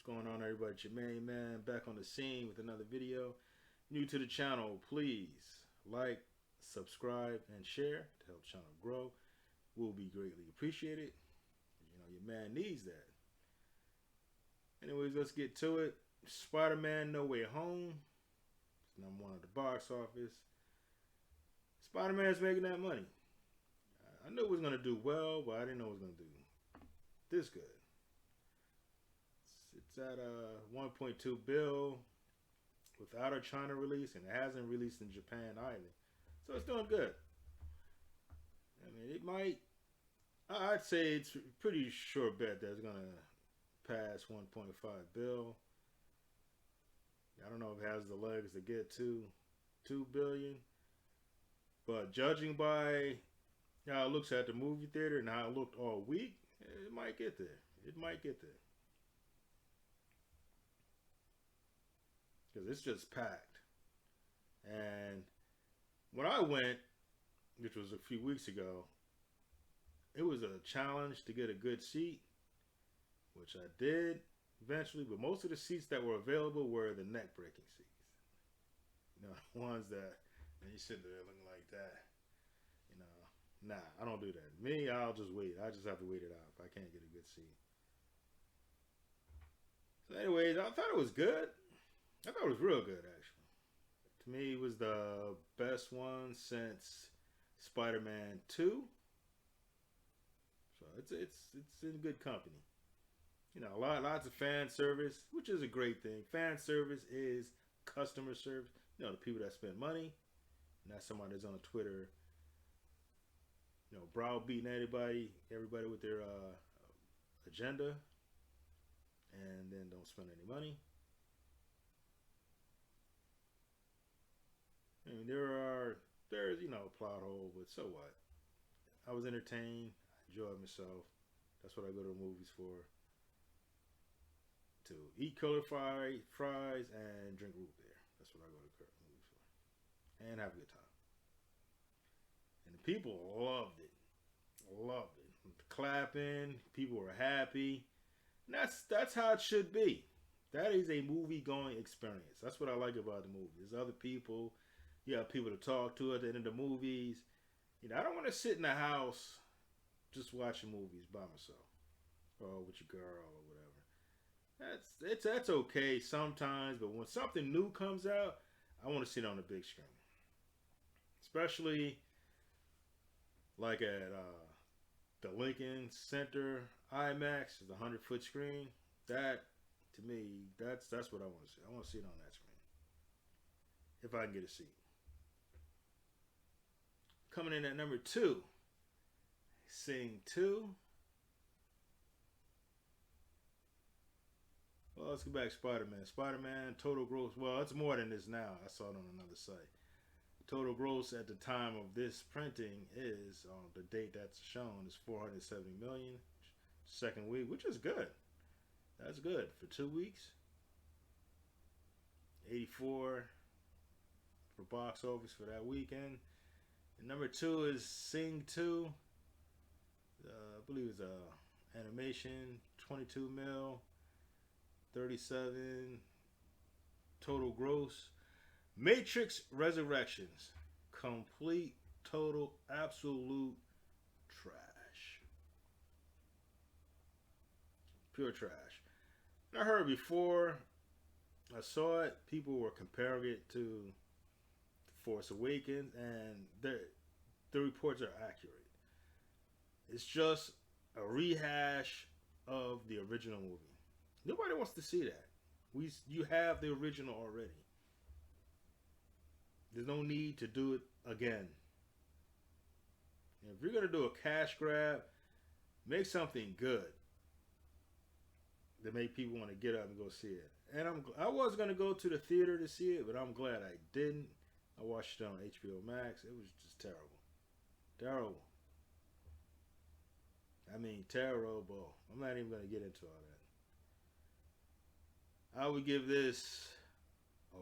What's going on, everybody? It's your main man back on the scene with another video. New to the channel, please like, subscribe, and share to help the channel grow. Will be greatly appreciated. You know, your man needs that. Anyways, let's get to it. Spider-Man No Way Home. It's #1 at the box office. Spider-Man's making that money. I knew it was going to do well, but I didn't know it was going to do this good. It's at a 1.2 bill without a China release, and it hasn't released in Japan either. So it's doing good. I mean, it might. I'd say it's a pretty sure bet that it's gonna pass 1.5 bill. I don't know if it has the legs to get to 2 billion, but judging by how it looks at the movie theater and how it looked all week, it might get there. It might get there. Because it's just packed. And when I went, which was a few weeks ago, it was a challenge to get a good seat, which I did eventually, but most of the seats that were available were the neck-breaking seats. You know, the ones that, and you sit there looking like that. You know, nah, I don't do that. Me, I'll just wait. I just have to wait it out if I can't get a good seat. So anyways, I thought it was good. I thought it was real good, actually. To me, it was the best one since Spider-Man 2. So it's in good company. You know, lots of fan service, which is a great thing. Fan service is customer service. You know, the people that spend money, not somebody that's on Twitter, you know, browbeating everybody with their agenda, and then don't spend any money. I mean, there's you know, a plot hole, but so what? I was entertained. I enjoyed myself. That's what I go to the movies for. To eat killer fries and drink root beer. That's what I go to the movies for. And have a good time. And the people loved it. Loved it. The clapping. People were happy. And that's how it should be. That is a movie going experience. That's what I like about the movie. There's other people. You have people to talk to at the end of the movies. You know, I don't want to sit in the house just watching movies by myself or with your girl or whatever. That's okay sometimes, but when something new comes out, I want to sit on the big screen, especially like at the Lincoln Center IMAX, the 100-foot screen. That to me, that's what I want to see. I want to see it on that screen if I can get a seat. Coming in at #2, Sing 2. Well, let's get back to Spider-Man. Spider-Man total gross. Well, it's more than this now. I saw it on another site. Total gross at the time of this printing is on the date that's shown is 470 million. Second week, which is good. That's good for 2 weeks. 84 for box office for that weekend. And #2 is Sing 2. I believe it's animation, 22 mil, 37 total gross. Matrix Resurrections, complete, total, absolute trash. Pure trash. And I heard before I saw it, people were comparing it to Force Awakens, and the reports are accurate. It's just a rehash of the original movie. Nobody wants to see that. You have the original already. There's no need to do it again. And if you're gonna do a cash grab, make something good that make people want to get up and go see it. And I was gonna go to the theater to see it, but I'm glad I didn't. I watched it on HBO Max. It was just terrible. Terrible. I mean, terrible. I'm not even going to get into all that. I would give this a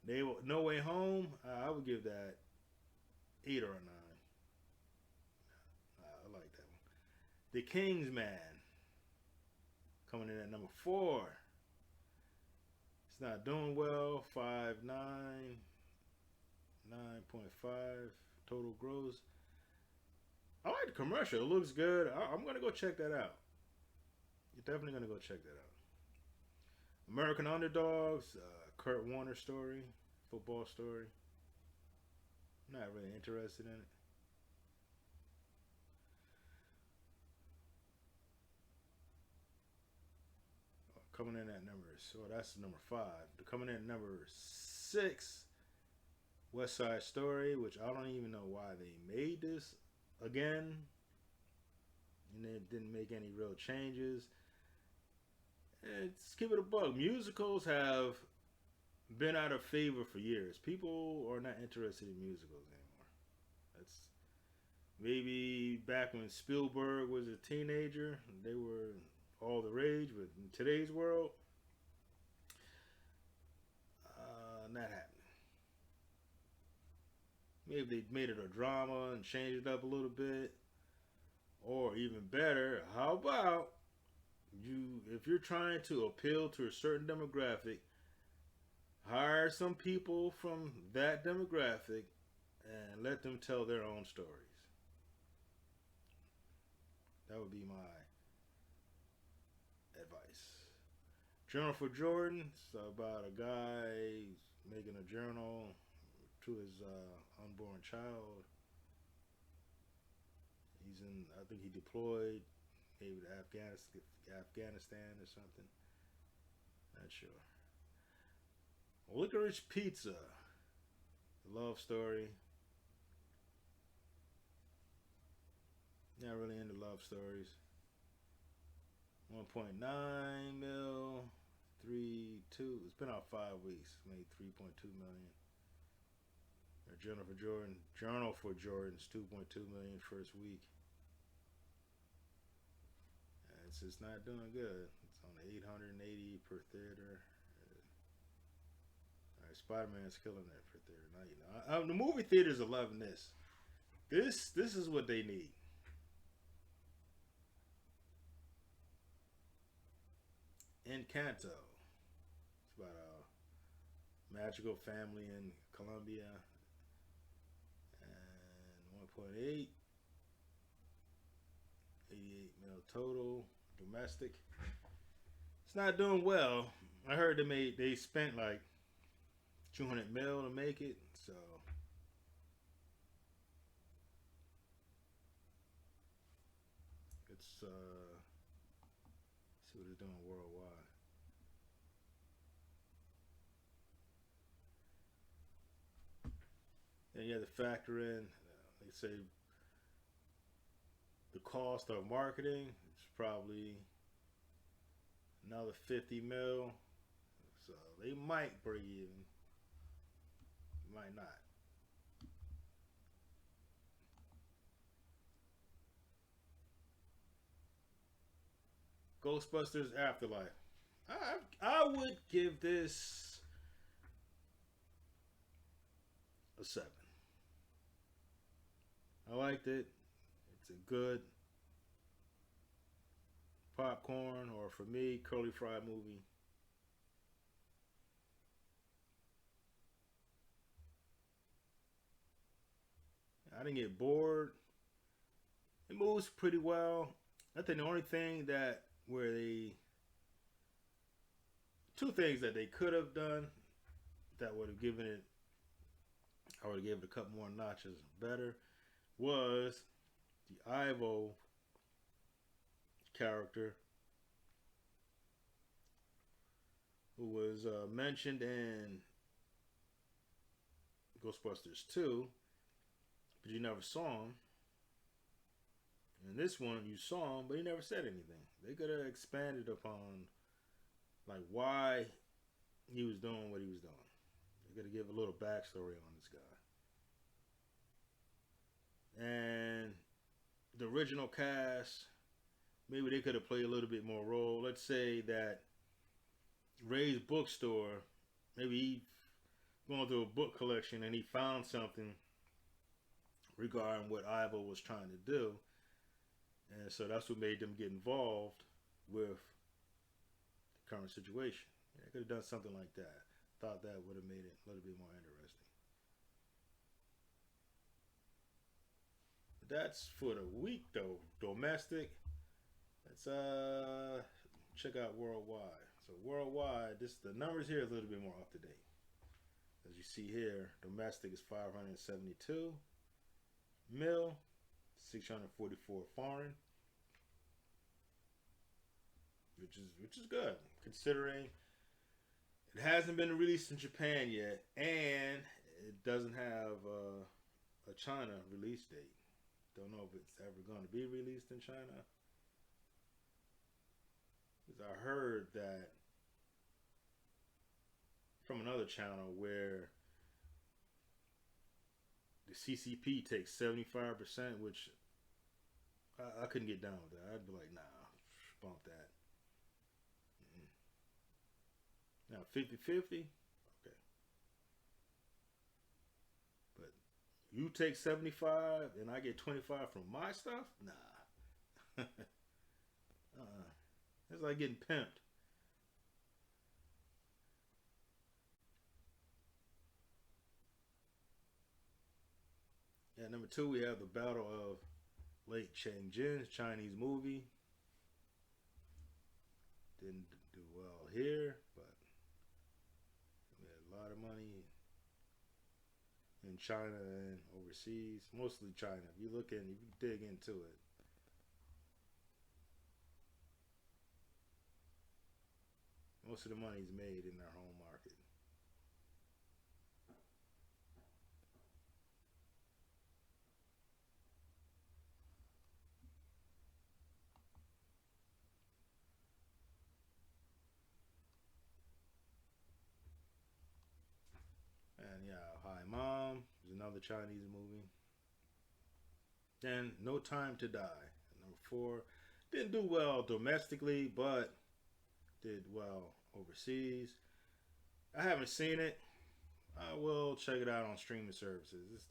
1. No Way Home, I would give that 8 or a 9. I like that one. The King's Man. Coming in at number 4. It's not doing well. 5.9, 9.5 total gross. I like the commercial. It looks good. I'm gonna go check that out. You're definitely gonna go check that out. American Underdogs, Kurt Warner story, football story. Not really interested in it. Coming in at number, so that's number 5. Coming in at number 6, West Side Story, which I don't even know why they made this again, and it didn't make any real changes. Let's keep it a bug. Musicals have been out of favor for years. People are not interested in musicals anymore. That's maybe back when Spielberg was a teenager, they were all the rage, but in today's world, not happening. Maybe they made it a drama and changed it up a little bit. Or even better, how about if you're trying to appeal to a certain demographic, hire some people from that demographic and let them tell their own stories. That would be my advice. Journal for Jordan. It's about a guy making a journal to his unborn child. He's in, I think he deployed maybe to Afghanistan or something. Not sure. Licorice Pizza. Love story. Not really into love stories. 1.9 mil, 3.2. It's been out 5 weeks. Made 3.2 million. Journal for Jordan's 2.2 million first week. It's just not doing good. It's on 880 per theater. Alright, Spiderman's killing that per theater. Now you know. The movie theaters are loving this. This is what they need. Encanto. It's about a magical family in Colombia. And 1.8. 88 mil total. Domestic. It's not doing well. I heard they spent like 200 mil to make it. So it's see what it's doing worldwide. And you have to factor in, they say the cost of marketing is probably another 50 mil. So they might break even. Might not. Ghostbusters Afterlife. I would give this a 7. I liked it. It's a good popcorn, or for me, curly fried movie. I didn't get bored. It moves pretty well. I think the only thing that where they two things that they could have done that would have given it, I would have given it a couple more notches better, was the Ivo character who was mentioned in Ghostbusters 2, but you never saw him. In this one, you saw him, but he never said anything. They could have expanded upon like why he was doing what he was doing. They could have given a little backstory on this guy. And the original cast, maybe they could have played a little bit more role. Let's say that Ray's bookstore, maybe he going through a book collection and he found something regarding what Ivo was trying to do. And so that's what made them get involved with current situation. They could have done something like that. Thought that would have made it a little bit more interesting. But that's for the week though. Domestic. Let's check out worldwide. So worldwide, this the numbers here are a little bit more up to date. As you see here, domestic is 572 mil, 644 foreign, which is good considering it hasn't been released in Japan yet, and it doesn't have a China release date. Don't know if it's ever going to be released in China. Because I heard that from another channel where the CCP takes 75%, which I couldn't get down with that. I'd be like, nah, bump that. Now 50-50, okay. But you take 75 and I get 25 from my stuff? Nah. It's like getting pimped. Yeah, number 2, we have the Battle of Lake Chiang, Chinese movie. Didn't do well here, but we had a lot of money in China and overseas. Mostly China. If you look in, if you dig into it. Most of the money is made in their home market. And yeah, Hi Mom is another Chinese movie. Then No Time to Die. Number 4. Didn't do well domestically, but did well overseas. I haven't seen it. I will check it out on streaming services.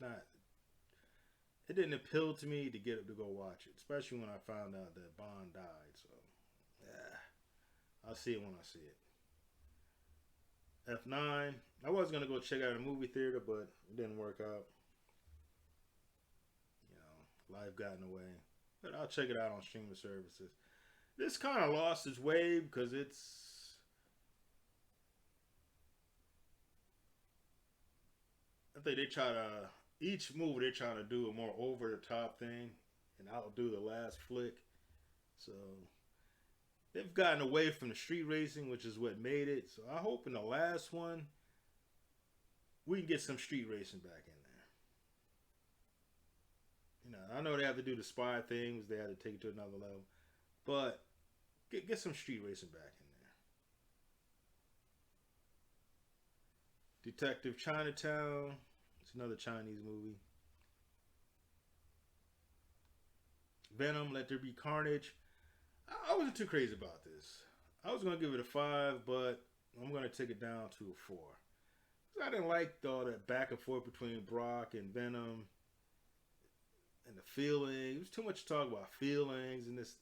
It didn't appeal to me to get up to go watch it, especially when I found out that Bond died. So, yeah, I'll see it when I see it. F9. I was gonna go check out a movie theater, but it didn't work out. You know, life got in the way. But I'll check it out on streaming services. This kind of lost its way because I think they try to each movie they're trying to do a more over the top thing and outdo the last flick. So they've gotten away from the street racing, which is what made it. So I hope in the last one we can get some street racing back in there. You know, I know they have to do the spy things, they have to take it to another level, but get some street racing back in there. Detective Chinatown. It's another Chinese movie. Venom, Let There Be Carnage. I wasn't too crazy about this. I was going to give it a 5, but I'm going to take it down to a 4. I didn't like all that back and forth between Brock and Venom and the feelings. It was too much to talk about feelings and this.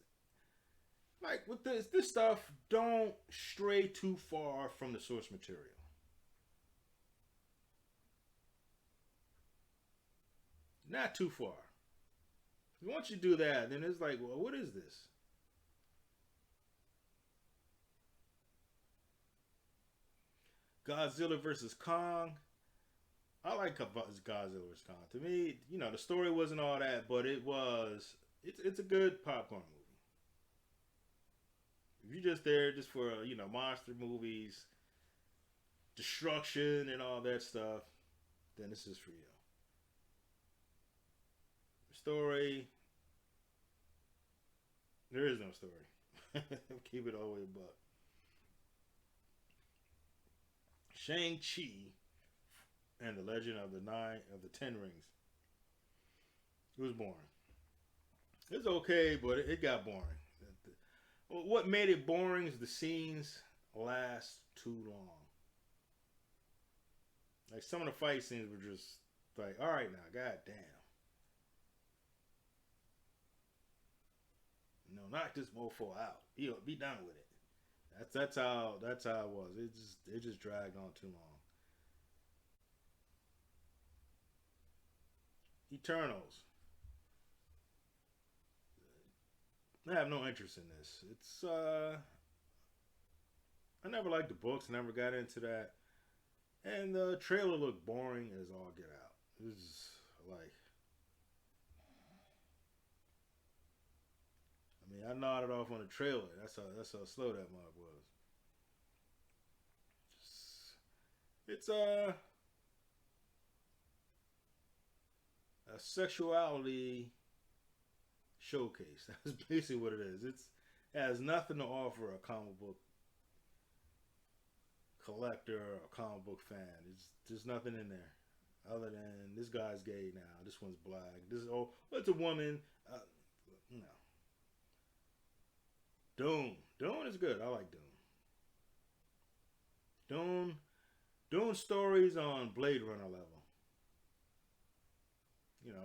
Like with this stuff, don't stray too far from the source material. Not too far. Once you do that, then it's like, well, what is this? Godzilla versus Kong. I like Godzilla versus Kong. To me, you know, the story wasn't all that, but it's a good popcorn movie. If you're just there just for, you know, monster movies, destruction and all that stuff, then this is for you. Story. There is no story. Keep it all the way above. Shang-Chi and the Legend of the Ten Rings. It was boring. It's okay, but it got boring. What made it boring is the scenes last too long. Like some of the fight scenes were just like, all right now, goddamn. You know, knock this mofo out. He'll be done with it. That's how it was. It just dragged on too long. Eternals. I have no interest in this. I never liked the books. Never got into that. And the trailer looked boring as all get out. It was like, I mean, I nodded off on the trailer. That's how slow that mug was. It's a sexuality showcase. That's basically what it is. It has nothing to offer a comic book collector or a comic book fan. It's There's nothing in there other than this guy's gay now. This one's black. This is oh, it's a woman. No, Dune. Dune is good. I like Dune. Dune. Dune stories on Blade Runner level.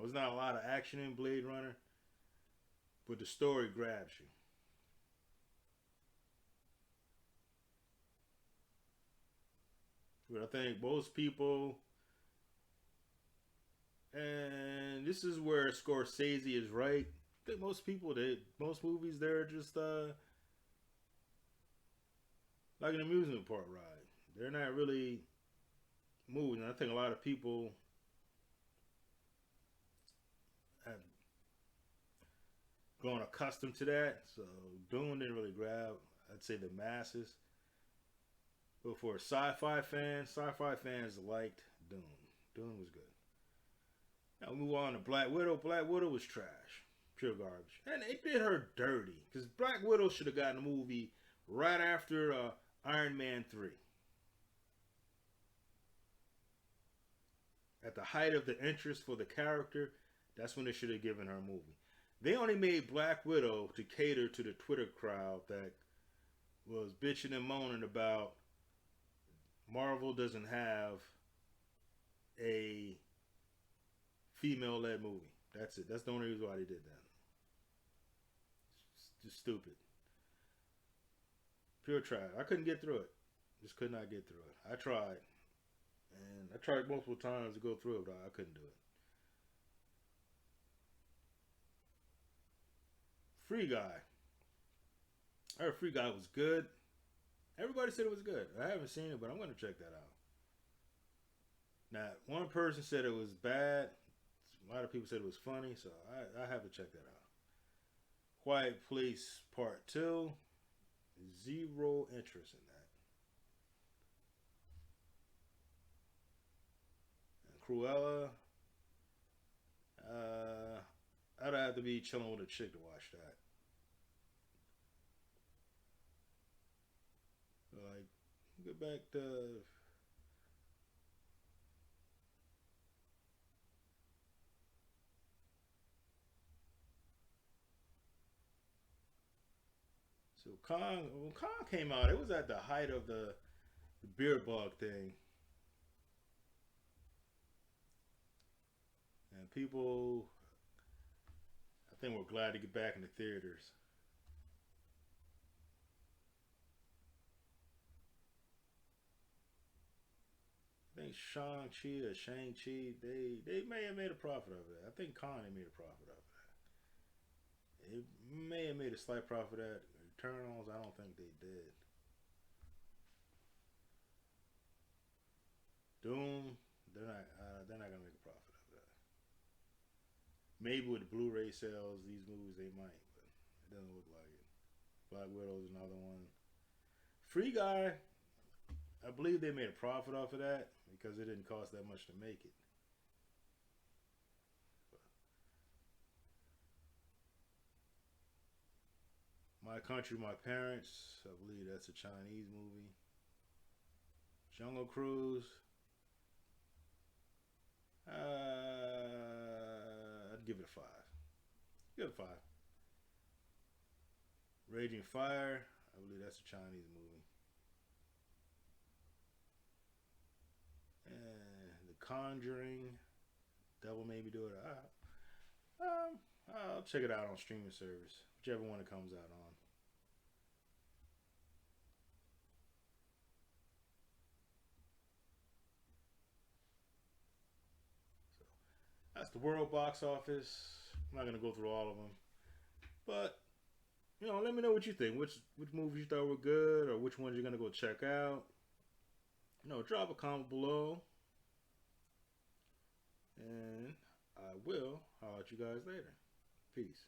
There's not a lot of action in Blade Runner, but the story grabs you. But I think most people, and this is where Scorsese is right. I think most movies, they're just like an amusement park ride. They're not really moving. I think a lot of people have grown accustomed to that, so Dune didn't really grab. I'd say the masses. But for sci-fi fans liked Dune. Dune was good. Now we move on to Black Widow. Black Widow was trash, pure garbage, and it did her dirty because Black Widow should have gotten a movie right after Iron Man 3. At the height of the interest for the character, that's when they should have given her a movie. They only made Black Widow to cater to the Twitter crowd that was bitching and moaning about Marvel doesn't have a female-led movie. That's it. That's the only reason why they did that. It's just stupid. Pure trash. I couldn't get through it. Just could not get through it. I tried. And I tried multiple times to go through it, but I couldn't do it. Free Guy. I heard Free Guy was good. Everybody said it was good. I haven't seen it, but I'm going to check that out. Now, one person said it was bad. A lot of people said it was funny, so I have to check that out. Quiet Place Part 2. Zero interest in that. And Cruella. I'd have to be chilling with a chick to watch that. Like, get back to. So Kong, when Kong came out, it was at the height of the beer bug thing, and people, I think, were glad to get back in the theaters. I think Shang-Chi, they may have made a profit of it. I think Kong they made a profit of it. It may have made a slight profit at Eternals. I don't think they did. Doom, they're not gonna make a profit of that. Maybe with the Blu-ray sales, these movies they might, but it doesn't look like it. Black Widow's another one. Free Guy, I believe they made a profit off of that because it didn't cost that much to make it. My Country, My Parents, I believe that's a Chinese movie. Jungle Cruise, I'd give it a five. Give it a five. Raging Fire, I believe that's a Chinese movie. And The Conjuring, Devil Made Me Do It. I'll check it out on streaming service, whichever one it comes out on. That's the world box office. I'm not gonna go through all of them, but let me know what you think. Which movies you thought were good, or which ones you're gonna go check out. Drop a comment below, and I will holler at you guys later. Peace.